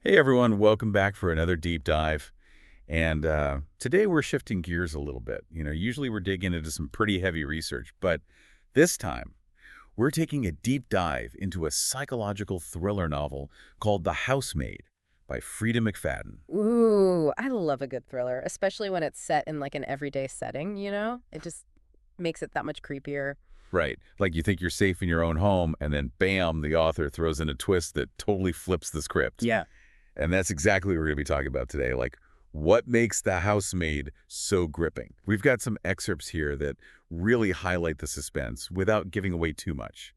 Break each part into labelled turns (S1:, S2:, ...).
S1: Hey everyone, welcome back for another deep dive. And today we're shifting gears a little bit. Usually we're digging into some pretty heavy research, but this time we're taking a deep dive into a psychological thriller novel called The Housemaid by Freida McFADDEN.
S2: Ooh, I love a good thriller, especially when it's set in like an everyday setting, you know? It just makes it that much creepier.
S1: Right. Like you think you're safe in your own home, and then bam, the author throws in a twist that totally flips the script.
S2: Yeah.
S1: And that's exactly what we're going to be talking about today. Like, what makes The Housemaid so gripping? We've got some excerpts here that really highlight the suspense without giving away too much.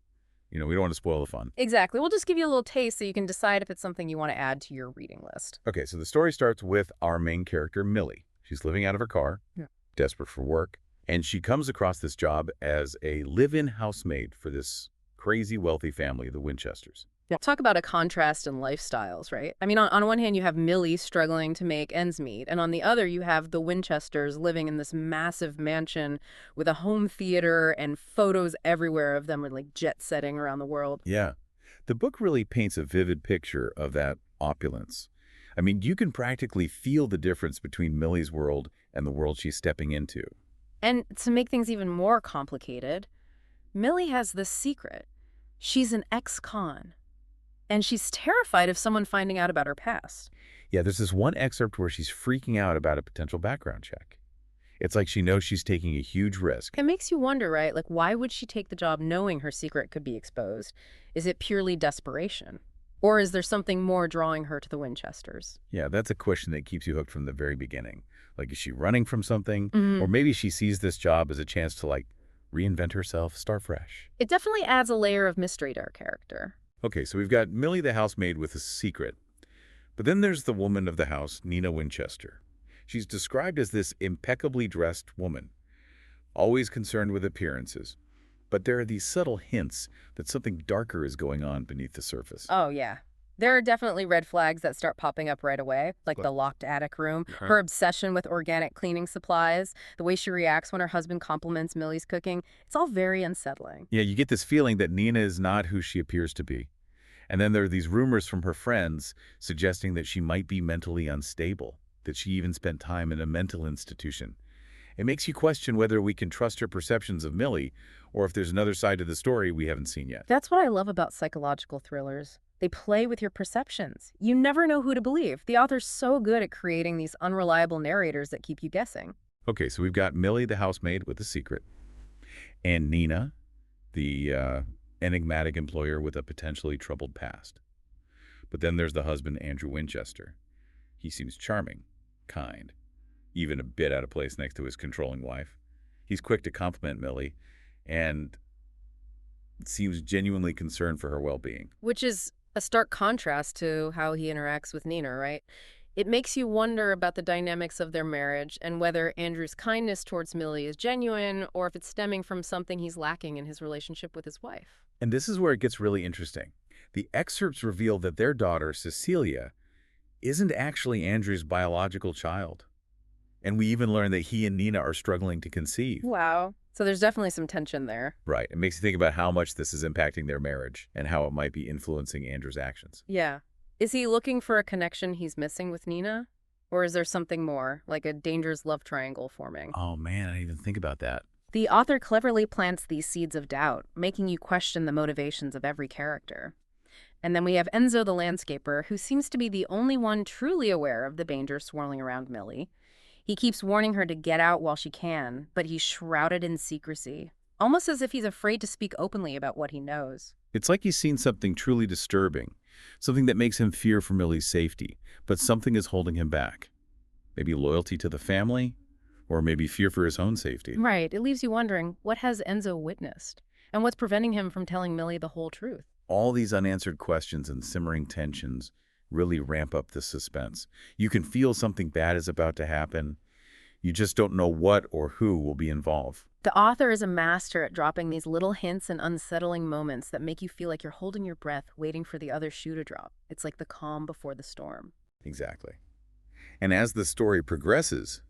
S1: We don't want to spoil the fun.
S2: Exactly. We'll just give you a little taste so you can decide if it's something you want to add to your reading list.
S1: Okay, so the story starts with our main character, Millie. She's living out of her car,
S2: Yeah.
S1: desperate for work, and she comes across this job as a live-in housemaid for this crazy wealthy family, the Winchesters.
S2: Yeah. Talk about a contrast in lifestyles, right? I mean, on one hand, you have Millie struggling to make ends meet, and on the other, you have the Winchesters living in this massive mansion with a home theater and photos everywhere of them with like jet setting around the world.
S1: Yeah. The book really paints a vivid picture of that opulence. I mean, you can practically feel the difference between Millie's world and the world she's stepping into.
S2: And to make things even more complicated, Millie has this secret. She's an ex-con, and she's terrified of someone finding out about her past.
S1: Yeah, there's this one excerpt where she's freaking out about a potential background check. It's like she knows she's taking a huge risk.
S2: It makes you wonder, right? Like, why would she take the job knowing her secret could be exposed? Is it purely desperation? Or is there something more drawing her to the Winchesters?
S1: Yeah, that's a question that keeps you hooked from the very beginning. Like, is she running from something? Or
S2: Mhm.
S1: maybe she sees this job as a chance to, like, reinvent herself, start fresh.
S2: It definitely adds a layer of mystery to her character.
S1: Okay, so we've got Millie the housemaid with a secret. But then there's the woman of the house, Nina Winchester. She's described as this impeccably dressed woman, always concerned with appearances. But there are these subtle hints that something darker is going on beneath the surface.
S2: Oh, yeah. There are definitely red flags that start popping up right away, like
S1: What?
S2: the locked attic room,
S1: Uh-huh.
S2: her obsession with organic cleaning supplies, the way she reacts when her husband compliments Millie's cooking. It's all very unsettling.
S1: Yeah, you get this feeling that Nina is not who she appears to be. And then there are these rumors from her friends suggesting that she might be mentally unstable, that she even spent time in a mental institution. It makes you question whether we can trust her perceptions of Millie, or if there's another side to the story we haven't seen yet.
S2: That's what I love about psychological thrillers. They play with your perceptions. You never know who to believe. The author's so good at creating these unreliable narrators that keep you guessing.
S1: Okay, so we've got Millie, the housemaid with a secret, and Nina, the enigmatic employer with a potentially troubled past. But then there's the husband, Andrew Winchester. He seems charming, kind, even a bit out of place next to his controlling wife. He's quick to compliment Millie and seems genuinely concerned for her well-being.
S2: Which is a stark contrast to how he interacts with Nina, right? It makes you wonder about the dynamics of their marriage and whether Andrew's kindness towards Millie is genuine or if it's stemming from something he's lacking in his relationship with his wife.
S1: And this is where it gets really interesting. The excerpts reveal that their daughter, Cecilia, isn't actually Andrew's biological child. And we even learn that he and Nina are struggling to conceive.
S2: Wow. So there's definitely some tension there.
S1: Right. It makes you think about how much this is impacting their marriage and how it might be influencing Andrew's actions.
S2: Yeah. Is he looking for a connection he's missing with Nina? Or is there something more, like a dangerous love triangle forming?
S1: Oh, man, I didn't even think about that.
S2: The author cleverly plants these seeds of doubt, making you question the motivations of every character. And then we have Enzo the landscaper, who seems to be the only one truly aware of the danger swirling around Millie. He keeps warning her to get out while she can, but he's shrouded in secrecy, almost as if he's afraid to speak openly about what he knows.
S1: It's like he's seen something truly disturbing, something that makes him fear for Millie's safety, but something is holding him back. Maybe loyalty to the family, or maybe fear for his own safety.
S2: Right, it leaves you wondering, what has Enzo witnessed? And what's preventing him from telling Millie the whole truth?
S1: All these unanswered questions and simmering tensions really ramp up the suspense. You can feel something bad is about to happen. You just don't know what or who will be involved.
S2: The author is a master at dropping these little hints and unsettling moments that make you feel like you're holding your breath, waiting for the other shoe to drop. It's like the calm before the storm.
S1: Exactly. And as the story progresses,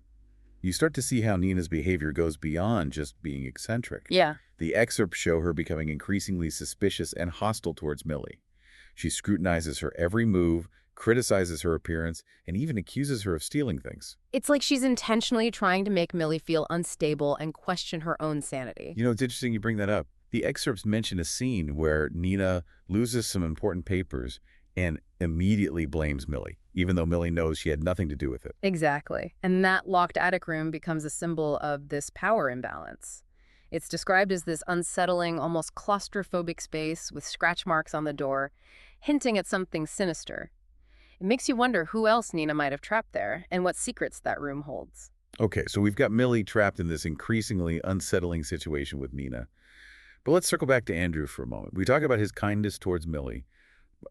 S1: you start to see how Nina's behavior goes beyond just being eccentric.
S2: Yeah.
S1: The excerpts show her becoming increasingly suspicious and hostile towards Millie. She scrutinizes her every move, criticizes her appearance, and even accuses her of stealing things.
S2: It's like she's intentionally trying to make Millie feel unstable and question her own sanity.
S1: You know, it's interesting you bring that up. The excerpts mention a scene where Nina loses some important papers and immediately blames Millie, even though Millie knows she had nothing to do with it.
S2: Exactly. And that locked attic room becomes a symbol of this power imbalance. It's described as this unsettling, almost claustrophobic space with scratch marks on the door, hinting at something sinister. It makes you wonder who else Nina might have trapped there and what secrets that room holds.
S1: Okay, so we've got Millie trapped in this increasingly unsettling situation with Nina. But let's circle back to Andrew for a moment. We talk about his kindness towards Millie,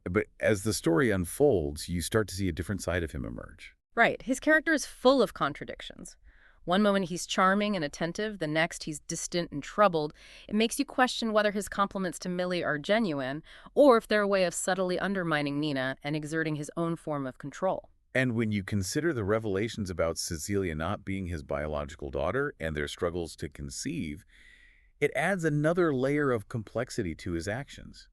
S1: but as the story unfolds, you start to see a different side of him emerge.
S2: Right. His character is full of contradictions. One moment he's charming and attentive, the next he's distant and troubled. It makes you question whether his compliments to Millie are genuine or if they're a way of subtly undermining Nina and exerting his own form of control.
S1: And when you consider the revelations about Cecilia not being his biological daughter and their struggles to conceive, it adds another layer of complexity to his actions.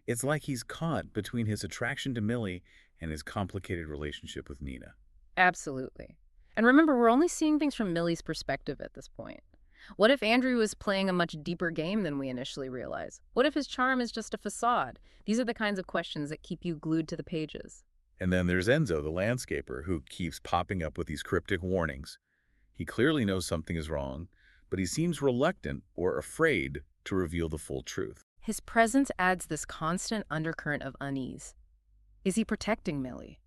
S1: It's like he's caught between his attraction to Millie and his complicated relationship with Nina.
S2: Absolutely. And remember, we're only seeing things from Millie's perspective at this point. What if Andrew is playing a much deeper game than we initially realize? What if his charm is just a facade? These are the kinds of questions that keep you glued to the pages.
S1: And then there's Enzo, the landscaper, who keeps popping up with these cryptic warnings. He clearly knows something is wrong, but he seems reluctant or afraid to reveal the full truth.
S2: His presence adds this constant undercurrent of unease. Is he protecting Millie?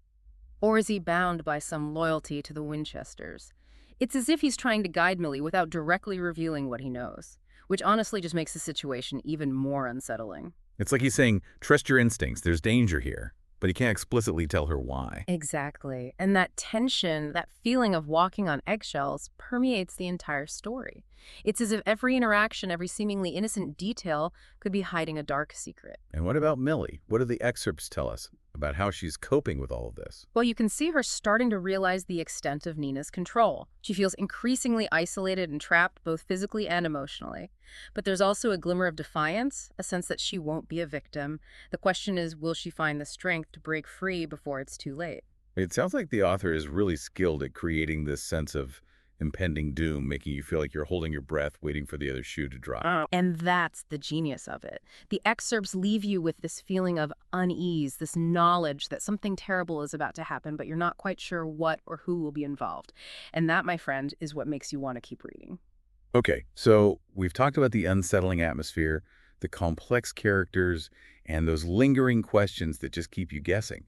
S2: Or is he bound by some loyalty to the Winchesters? It's as if he's trying to guide Millie without directly revealing what he knows, which honestly just makes the situation even more unsettling.
S1: It's like he's saying, trust your instincts, there's danger here, but he can't explicitly tell her why.
S2: Exactly. And that tension, that feeling of walking on eggshells, permeates the entire story. It's as if every interaction, every seemingly innocent detail could be hiding a dark secret.
S1: And what about Millie? What do the excerpts tell us about how she's coping with all of this?
S2: Well, you can see her starting to realize the extent of Nina's control. She feels increasingly isolated and trapped, both physically and emotionally. But there's also a glimmer of defiance, a sense that she won't be a victim. The question is, will she find the strength to break free before it's too late?
S1: It sounds like the author is really skilled at creating this sense of impending doom, making you feel like you're holding your breath, waiting for the other shoe to drop.
S2: And that's the genius of it. The excerpts leave you with this feeling of unease, this knowledge that something terrible is about to happen, but you're not quite sure what or who will be involved. And that, my friend, is what makes you want to keep reading.
S1: Okay, so we've talked about the unsettling atmosphere, the complex characters, and those lingering questions that just keep you guessing.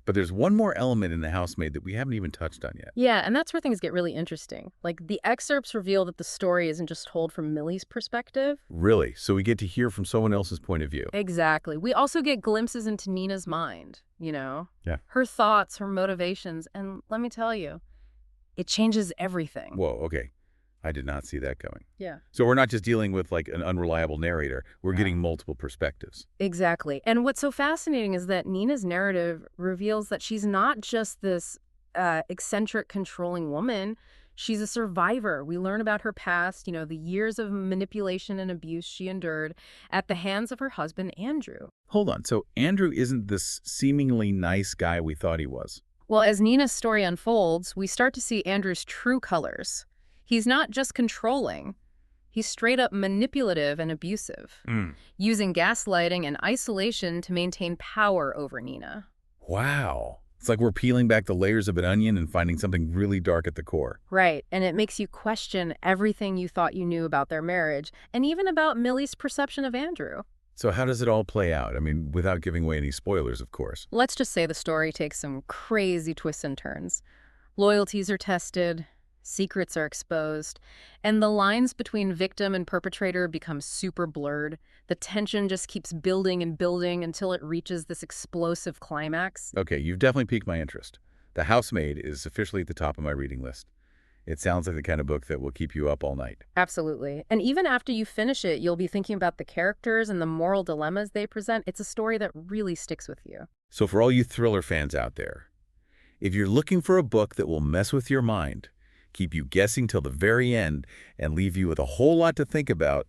S1: But there's one more element in The Housemaid that we haven't even touched on yet.
S2: Yeah, and that's where things get really interesting. Like, the excerpts reveal that the story isn't just told from Millie's perspective.
S1: Really? So we get to hear from someone else's point of view.
S2: Exactly. We also get glimpses into Nina's mind, you know?
S1: Yeah.
S2: Her thoughts, her motivations, and let me tell you, it changes everything.
S1: Whoa, okay. I did not see that coming.
S2: Yeah.
S1: So we're not just dealing with like an unreliable narrator. We're getting multiple perspectives.
S2: Exactly. And what's so fascinating is that Nina's narrative reveals that she's not just this eccentric, controlling woman. She's a survivor. We learn about her past, you know, the years of manipulation and abuse she endured at the hands of her husband, Andrew.
S1: Hold on. So Andrew isn't this seemingly nice guy we thought he was.
S2: Well, as Nina's story unfolds, we start to see Andrew's true colors. He's not just controlling. He's straight up manipulative and abusive, using gaslighting and isolation to maintain power over Nina.
S1: Wow. It's like we're peeling back the layers of an onion and finding something really dark at the core.
S2: Right, and it makes you question everything you thought you knew about their marriage, and even about Millie's perception of Andrew.
S1: So how does it all play out? I mean, without giving away any spoilers, of course.
S2: Let's just say the story takes some crazy twists and turns. Loyalties are tested, secrets are exposed, and the lines between victim and perpetrator become super blurred. The tension just keeps building and building until it reaches this explosive climax.
S1: Okay, you've definitely piqued my interest. The Housemaid is officially at the top of my reading list. It sounds like the kind of book that will keep you up all night.
S2: Absolutely. And even after you finish it, you'll be thinking about the characters and the moral dilemmas they present. It's a story that really sticks with you.
S1: So for all you thriller fans out there, if you're looking for a book that will mess with your mind, keep you guessing till the very end, and leave you with a whole lot to think about,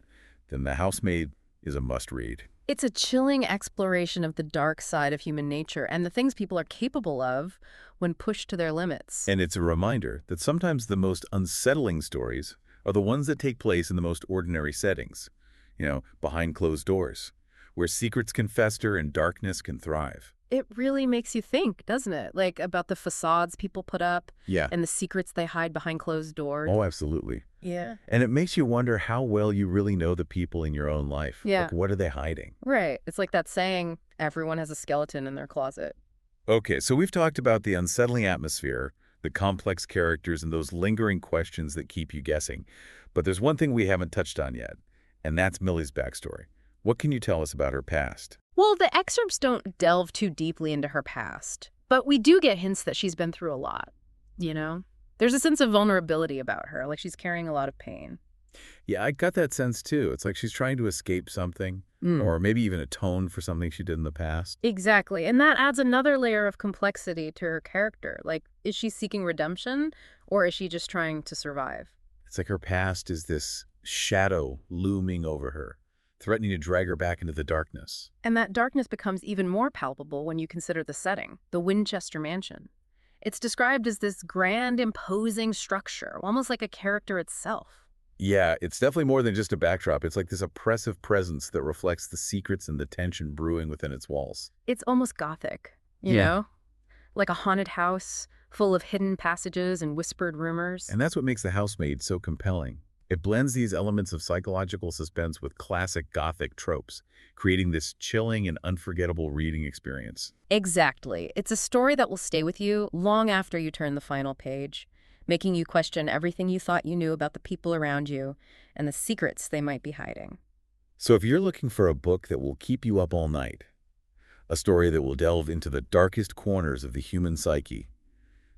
S1: then The Housemaid is a must-read.
S2: It's a chilling exploration of the dark side of human nature and the things people are capable of when pushed to their limits.
S1: And it's a reminder that sometimes the most unsettling stories are the ones that take place in the most ordinary settings, behind closed doors, where secrets can fester and darkness can thrive.
S2: It really makes you think, doesn't it? Like about the facades people put up
S1: Yeah.
S2: and the secrets they hide behind closed doors.
S1: Oh, absolutely.
S2: Yeah.
S1: And it makes you wonder how well you really know the people in your own life.
S2: Yeah.
S1: Like, what are they hiding?
S2: Right. It's like that saying, everyone has a skeleton in their closet.
S1: Okay, so we've talked about the unsettling atmosphere, the complex characters, and those lingering questions that keep you guessing. But there's one thing we haven't touched on yet, and that's Millie's backstory. What can you tell us about her past?
S2: Well, the excerpts don't delve too deeply into her past, but we do get hints that she's been through a lot, you know? There's a sense of vulnerability about her, like she's carrying a lot of pain.
S1: Yeah, I got that sense too. It's like she's trying to escape something, or maybe even atone for something she did in the past.
S2: Exactly, and that adds another layer of complexity to her character. Like, is she seeking redemption, or is she just trying to survive?
S1: It's like her past is this shadow looming over her, threatening to drag her back into the darkness.
S2: And that darkness becomes even more palpable when you consider the setting, the Winchester mansion. It's described as this grand, imposing structure, almost like a character itself.
S1: Yeah, it's definitely more than just a backdrop. It's like this oppressive presence that reflects the secrets and the tension brewing within its walls.
S2: It's almost gothic, you
S1: Yeah.
S2: know? Like a haunted house, full of hidden passages and whispered rumors.
S1: And that's what makes The Housemaid so compelling. It blends these elements of psychological suspense with classic Gothic tropes, creating this chilling and unforgettable reading experience.
S2: Exactly. It's a story that will stay with you long after you turn the final page, making you question everything you thought you knew about the people around you and the secrets they might be hiding.
S1: So if you're looking for a book that will keep you up all night, a story that will delve into the darkest corners of the human psyche,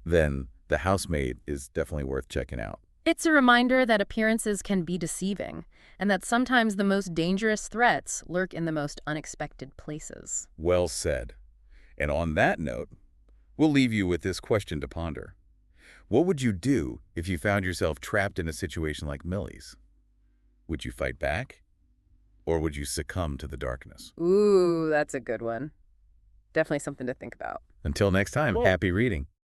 S1: then The Housemaid is definitely worth checking out.
S2: It's a reminder that appearances can be deceiving, and that sometimes the most dangerous threats lurk in the most unexpected places.
S1: Well said. And on that note, we'll leave you with this question to ponder. What would you do if you found yourself trapped in a situation like Millie's? Would you fight back? Or would you succumb to the darkness?
S2: Ooh, that's a good one. Definitely something to think about.
S1: Until next time,
S2: Cool.
S1: happy reading.